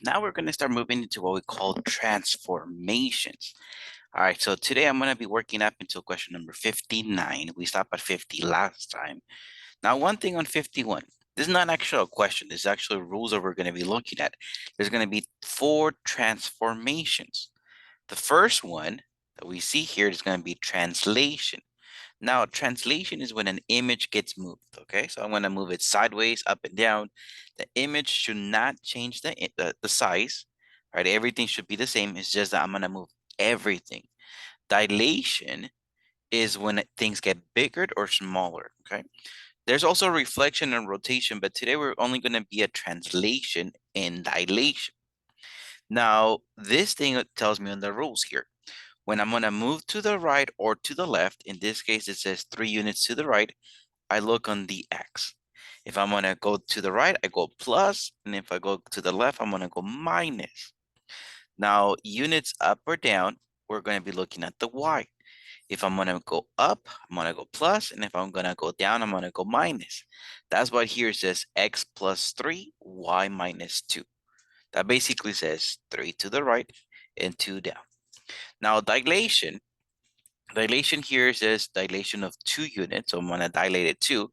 Now we're going to start moving into what we call transformations. All right, so today I'm going to be working up until question number 59. We stopped at 50 last time. Now, one thing on 51, this is not actually a question. This is actually rules that we're going to be looking at. There's going to be 4 transformations. The first one that we see here is going to be translation. Now, translation is when an image gets moved, okay? So I'm going to move it sideways, up and down. The image should not change the size, right? Everything should be the same. It's just that I'm going to move everything. Dilation is when things get bigger or smaller, okay? There's also reflection and rotation, but today we're only going to be a translation and dilation. Now, this thing tells me on the rules here. When I'm going to move to the right or to the left, in this case, it says 3 units to the right, I look on the X. If I'm going to go to the right, I go plus, and if I go to the left, I'm going to go minus. Now, units up or down, we're going to be looking at the Y. If I'm going to go up, I'm going to go plus, and if I'm going to go down, I'm going to go minus. That's what here says X plus 3, Y minus 2. That basically says 3 to the right and 2 down. Now, dilation here says dilation of 2 units, so I'm going to dilate it 2.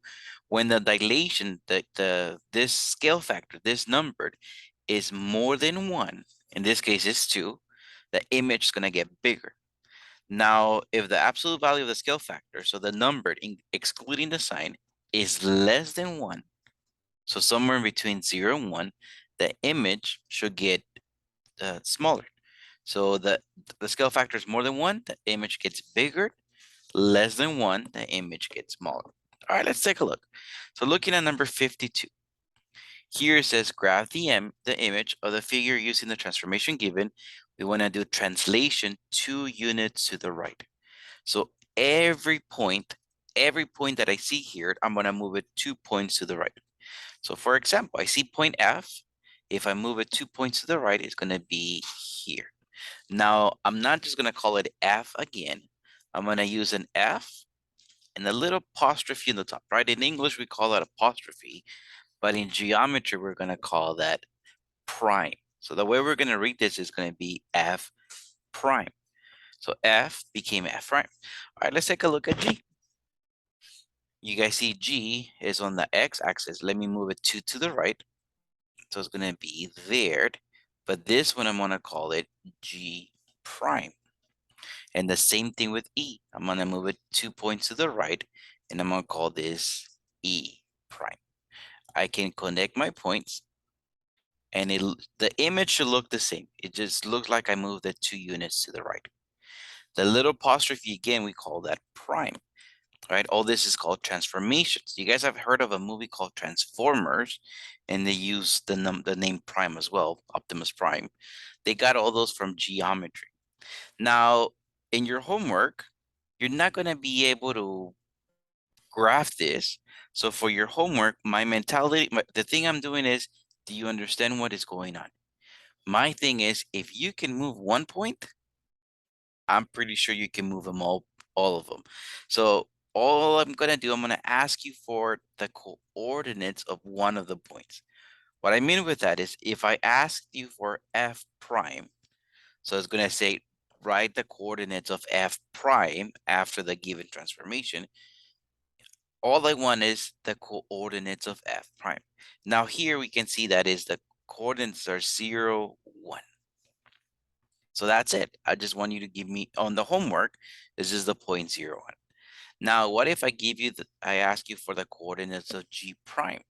When the dilation, this scale factor, this numbered, is more than 1, in this case it's 2, the image is going to get bigger. Now, if the absolute value of the scale factor, so the numbered, excluding the sign, is less than 1, so somewhere in between 0 and 1, the image should get smaller. So the scale factor is more than 1, the image gets bigger. Less than 1, the image gets smaller. All right, let's take a look. So looking at number 52. Here it says graph the image of the figure using the transformation given. We want to do translation 2 units to the right. So every point that I see here, I'm going to move it 2 points to the right. So for example, I see point F. If I move it 2 points to the right, it's going to be here. Now, I'm not just going to call it F again. I'm going to use an F and a little apostrophe in the top, right? In English, we call that apostrophe, but in geometry, we're going to call that prime. So the way we're going to read this is going to be F prime. So F became F prime. All right, let's take a look at G. You guys see G is on the x-axis. Let me move it 2 to the right. So it's going to be there. But this one, I'm going to call it G prime. And the same thing with E. I'm going to move it 2 points to the right, and I'm going to call this E prime. I can connect my points, and the image should look the same. It just looks like I moved it 2 units to the right. The little apostrophe, again, we call that prime, right? All this is called transformations. You guys have heard of a movie called Transformers, and they use the name Prime as well, Optimus Prime. They got all those from geometry. Now, in your homework, you're not going to be able to graph this. So for your homework, my mentality, the thing I'm doing is, do you understand what is going on? My thing is, if you can move 1 point, I'm pretty sure you can move them all of them. So all I'm going to do, I'm going to ask you for the coordinates of one of the points. What I mean with that is if I asked you for F prime, so it's going to say, write the coordinates of F prime after the given transformation. All I want is the coordinates of F prime. Now here we can see that is the coordinates are 0, 1. So that's it. I just want you to give me on the homework, this is the point 0, 1. Now, what if I give you I ask you for the coordinates of G prime?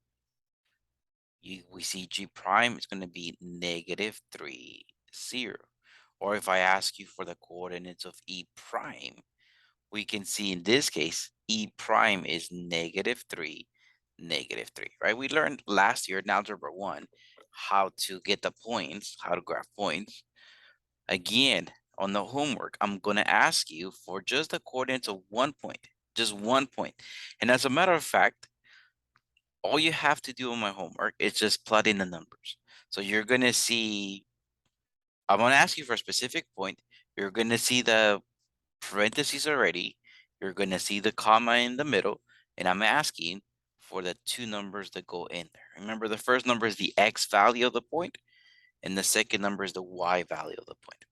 We see G prime is going to be -3, 0. Or if I ask you for the coordinates of E prime, we can see in this case, E prime is -3, -3, right? We learned last year in Algebra 1 how to get the points, how to graph points. Again, on the homework, I'm going to ask you for just the coordinates of 1 point, just 1 point. And as a matter of fact, all you have to do on my homework is just plot in the numbers. So you're going to see, I'm going to ask you for a specific point. You're going to see the parentheses already. You're going to see the comma in the middle. And I'm asking for the 2 numbers that go in there. Remember, the first number is the x value of the point. and the second number is the y value of the point.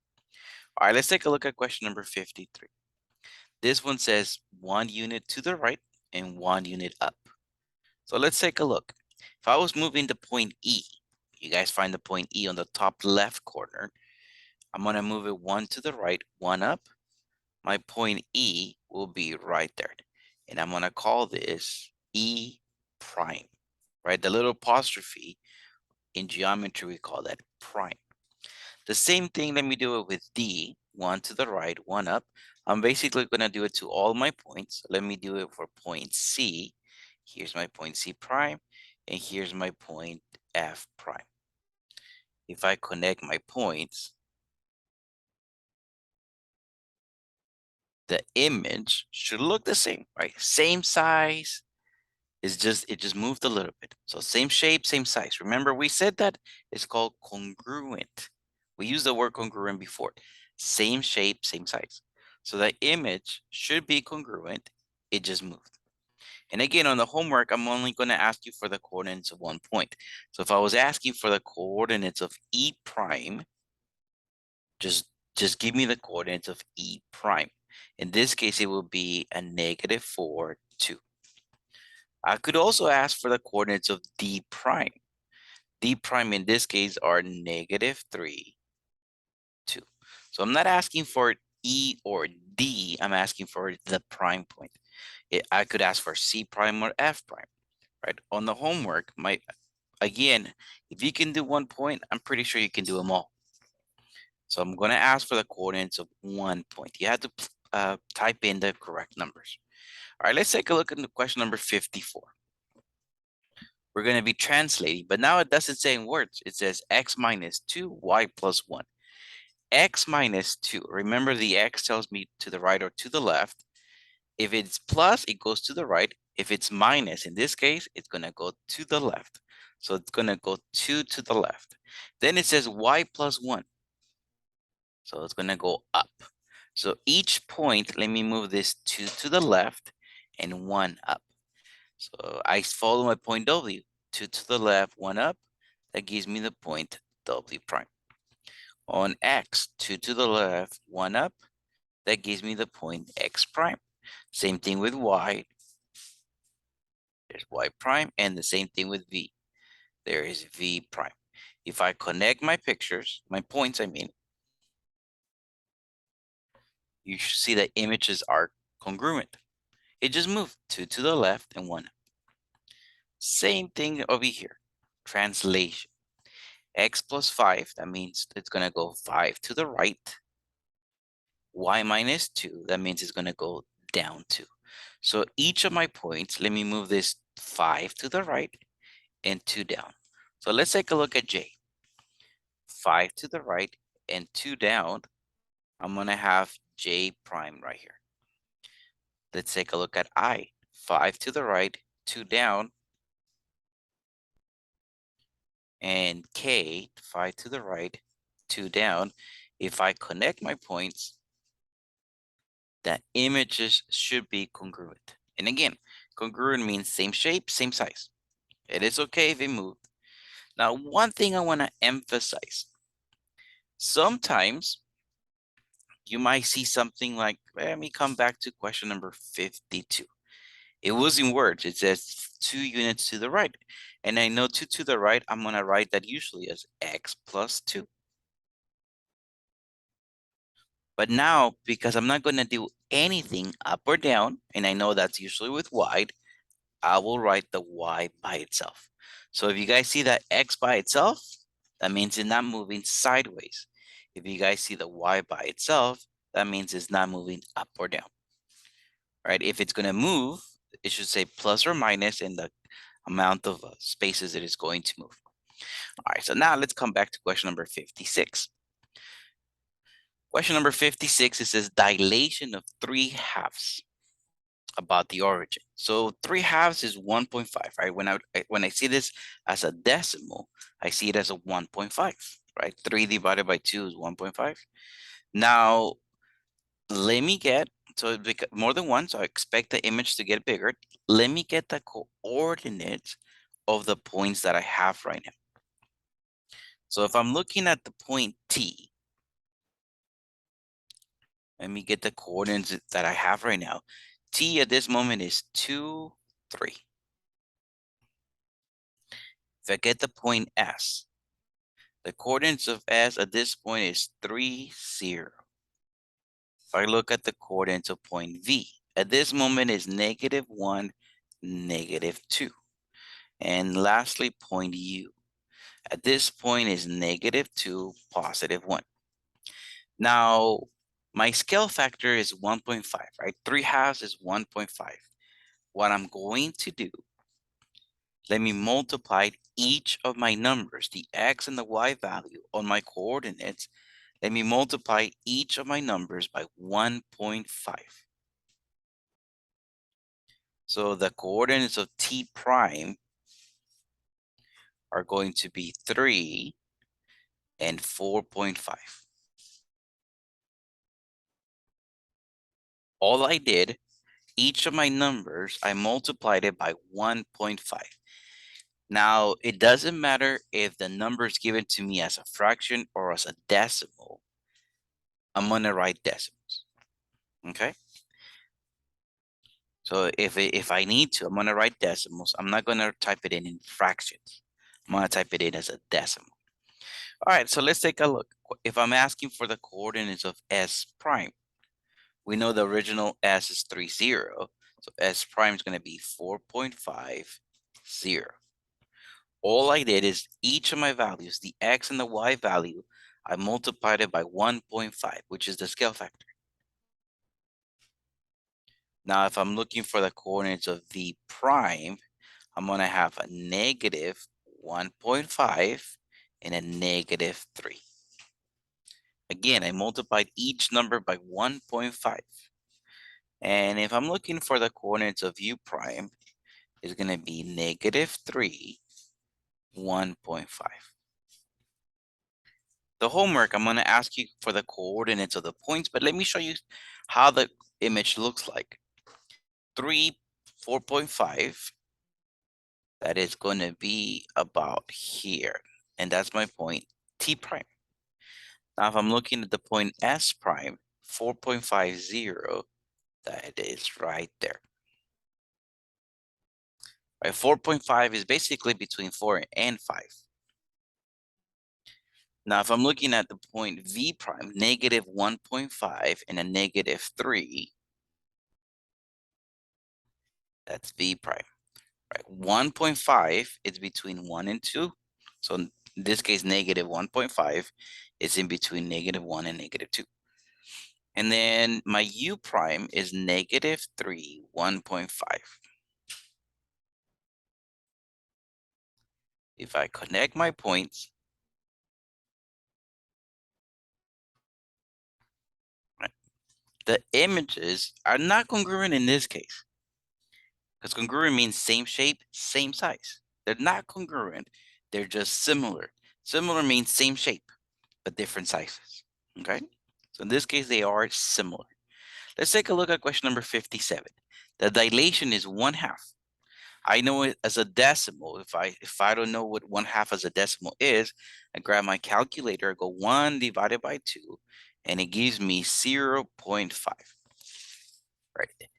All right, let's take a look at question number 53. This one says 1 unit to the right and 1 unit up. So let's take a look. If I was moving the point E, you guys find the point E on the top left corner. I'm going to move it 1 to the right, 1 up. My point E will be right there. And I'm going to call this E prime, right? The little apostrophe in geometry, we call that prime. The same thing, let me do it with D, 1 to the right, 1 up. I'm basically going to do it to all my points. Let me do it for point C. Here's my point C prime, and here's my point F prime. If I connect my points, the image should look the same, right? Same size. It just moved a little bit. So same shape, same size. Remember, we said that it's called congruent. We used the word congruent before. Same shape, same size. So the image should be congruent. It just moved. And again, on the homework, I'm only going to ask you for the coordinates of 1 point. So if I was asking for the coordinates of E prime, just give me the coordinates of E prime. In this case, it will be a -4, 2. I could also ask for the coordinates of D prime. D prime in this case are -3, 2. So I'm not asking for E or D, I'm asking for the prime point. I could ask for C prime or F prime, right? On the homework, again, if you can do 1 point, I'm pretty sure you can do them all. So I'm going to ask for the coordinates of 1 point. You have to type in the correct numbers. All right, let's take a look at the question number 54. We're going to be translating, but now it doesn't say in words. It says x minus 2, y plus 1. X minus 2. Remember, the x tells me to the right or to the left. If it's plus, it goes to the right. If it's minus, in this case, it's going to go to the left. So it's going to go 2 to the left. Then it says y plus 1. So it's going to go up. So each point, let me move this 2 to the left and 1 up. So I follow my point W, 2 to the left, 1 up. That gives me the point W prime. On X, 2 to the left, 1 up. That gives me the point X prime. Same thing with Y. There's Y prime, and the same thing with V. There is V prime. If I connect my pictures, my points, I mean, you should see that images are congruent. It just moved 2 to the left and 1 up. Same thing over here. Translation. X plus 5, that means it's going to go 5 to the right. Y minus 2, that means it's going to go down 2. So each of my points, let me move this 5 to the right and 2 down. So let's take a look at J. 5 to the right and 2 down. I'm going to have J prime right here. Let's take a look at I. 5 to the right, 2 down. And K, 5 to the right, 2 down. If I connect my points, the images should be congruent. And again, congruent means same shape, same size. It is okay if it moved. Now, one thing I want to emphasize. Sometimes you might see something like, let me come back to question number 52. It was in words. It says 2 units to the right. And I know 2 to the right, I'm going to write that usually as x plus 2. But now, because I'm not going to do anything up or down, and I know that's usually with y, I will write the y by itself. So if you guys see that x by itself, that means it's not moving sideways. If you guys see the y by itself, that means it's not moving up or down. Right? If it's going to move, it should say plus or minus in the amount of spaces it is going to move. All right, so now let's come back to question number 56. Question number 56, it says dilation of 3/2 about the origin. So 3/2 is 1.5, right? When I see this as a decimal, I see it as a 1.5, right? 3 divided by 2 is 1.5. Now, let me get, so more than 1, so I expect the image to get bigger. Let me get the coordinates of the points that I have right now. So if I'm looking at the point T, let me get the coordinates that I have right now. T at this moment is 2, 3. If I get the point S, the coordinates of S at this point is 3, 0. If I look at the coordinates of point V, at this moment is -1, -2. And lastly, point U. At this point is -2, +1. Now, my scale factor is 1.5, right? 3/2 is 1.5. What I'm going to do, let me multiply each of my numbers, the X and the Y value on my coordinates. Let me multiply each of my numbers by 1.5. So the coordinates of T prime are going to be 3 and 4.5. All I did, each of my numbers, I multiplied it by 1.5. Now, it doesn't matter if the number is given to me as a fraction or as a decimal. I'm going to write decimals, okay? So if I need to, I'm going to write decimals. I'm not going to type it in fractions. I'm going to type it in as a decimal. All right, so let's take a look. If I'm asking for the coordinates of S prime, we know the original S is 3, 0. So S prime is going to be 4.5, 0. All I did is each of my values, the X and the Y value, I multiplied it by 1.5, which is the scale factor. Now, if I'm looking for the coordinates of V prime, I'm going to have a -1.5 and a -3. Again, I multiplied each number by 1.5. And if I'm looking for the coordinates of U prime, it's going to be -3, 1.5. The homework, I'm going to ask you for the coordinates of the points, but let me show you how the image looks like. 3, 4.5, that is going to be about here. And that's my point T prime. Now, if I'm looking at the point S prime, 4.50, that is right there. Right, 4.5 is basically between 4 and 5. Now, if I'm looking at the point V prime, -1.5 and a -3, that's V prime. Right, 1.5 is between 1 and 2. So in this case, -1.5 is in between -1 and -2. And then my U prime is -3, 1.5. If I connect my points, right, the images are not congruent in this case. Because congruent means same shape, same size. They're not congruent. They're just similar. Similar means same shape, but different sizes. Okay? So in this case, they are similar. Let's take a look at question number 57. The dilation is 1/2. I know it as a decimal. If I don't know what 1/2 as a decimal is, I grab my calculator, I go 1 divided by 2, and it gives me 0.5. Right?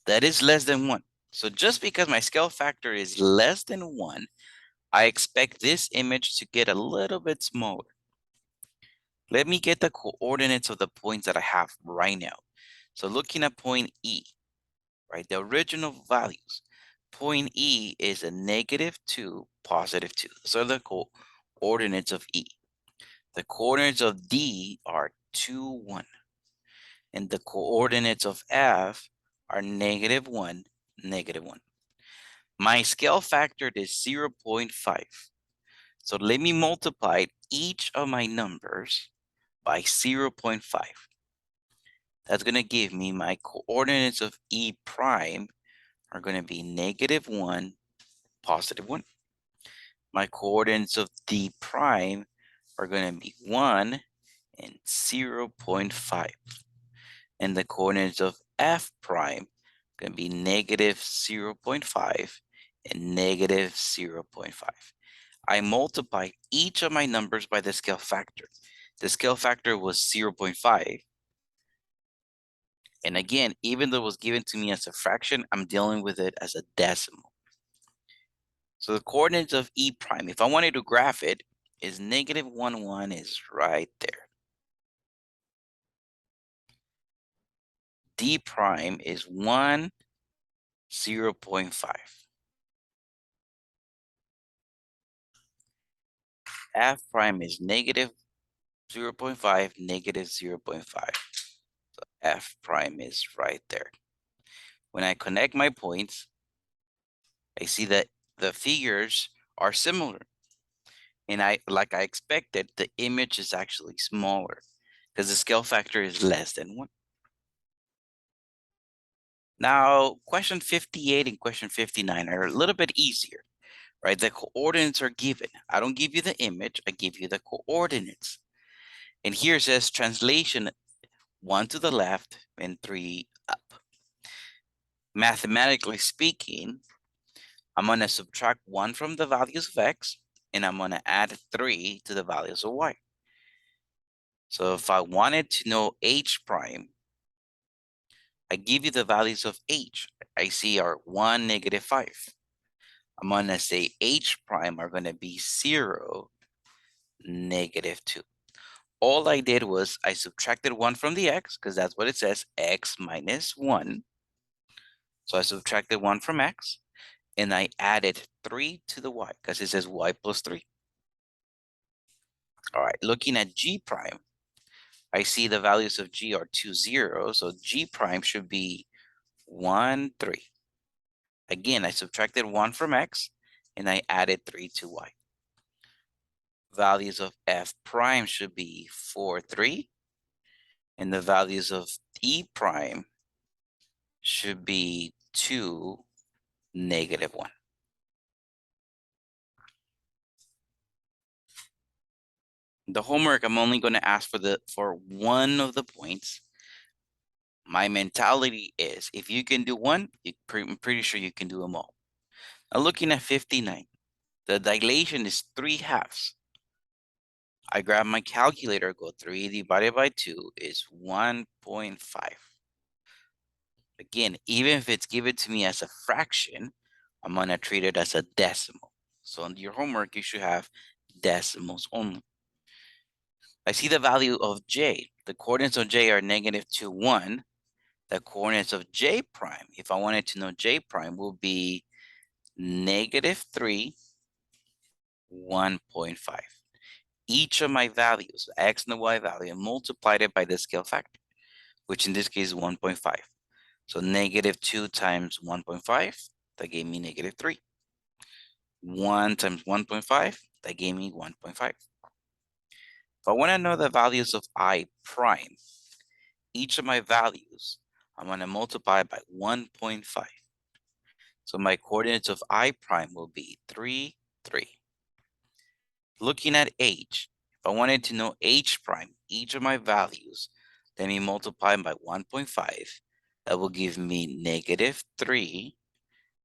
That is less than 1. So just because my scale factor is less than 1, I expect this image to get a little bit smaller. Let me get the coordinates of the points that I have right now. So looking at point E, right, the original values. Point E is a -2, +2. So the coordinates of E. The coordinates of D are 2, 1. And the coordinates of F are -1, -1. My scale factor is 0.5. So let me multiply each of my numbers by 0.5. That's going to give me my coordinates of E prime are going to be -1, +1. My coordinates of D prime are going to be 1 and 0.5. And the coordinates of F prime are going to be -0.5 and -0.5. I multiply each of my numbers by the scale factor. The scale factor was 0.5. And again, even though it was given to me as a fraction, I'm dealing with it as a decimal. So the coordinates of E prime, if I wanted to graph it, is negative 1, 1 is right there. D prime is 1, 0.5. F prime is negative 0.5, negative 0.5. So F prime is right there. When I connect my points, I see that the figures are similar. And like I expected, the image is actually smaller because the scale factor is less than 1. Now, question 58 and question 59 are a little bit easier, right? The coordinates are given. I don't give you the image, I give you the coordinates. And here it says translation 1 to the left and 3 up. Mathematically speaking, I'm going to subtract 1 from the values of x, and I'm going to add 3 to the values of y. So if I wanted to know h prime, I give you the values of h. I see are 1, negative 5. I'm going to say h prime are going to be 0, negative 2. All I did was I subtracted 1 from the x, because that's what it says, x minus 1. So I subtracted 1 from x, and I added 3 to the y, because it says y plus 3. All right, looking at g prime, I see the values of g are 2, 0, so g prime should be 1, 3. Again, I subtracted 1 from x, and I added 3 to y. Values of f prime should be 4, 3, and the values of e prime should be 2, negative 1. The homework, I'm only going to ask for one of the points. My mentality is if you can do one, I'm pretty sure you can do them all. Now looking at 59, the dilation is 3/2. I grab my calculator, go 3 divided by 2 is 1.5. Again, even if it's given to me as a fraction, I'm going to treat it as a decimal. So in your homework, you should have decimals only. I see the value of j. The coordinates of j are negative 2, 1. The coordinates of j prime, if I wanted to know j prime, will be negative 3, 1.5. Each of my values, the x and the y value, multiplied it by the scale factor, which in this case is 1.5. So negative 2 times 1.5, that gave me negative 3. 1 times 1.5, that gave me 1.5. If I want to know the values of I prime, each of my values, I'm going to multiply by 1.5. So my coordinates of I prime will be 3, 3. Looking at h, if I wanted to know h prime, each of my values, let me multiply by 1.5. That will give me negative 3,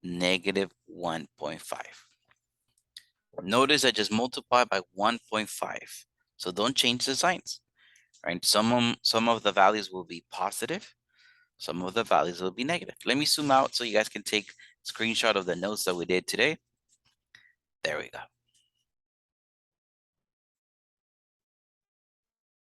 negative 1.5. Notice I just multiply by 1.5. So don't change the signs, right? Some of the values will be positive. Some of the values will be negative. Let me zoom out so you guys can take a screenshot of the notes that we did today. There we go.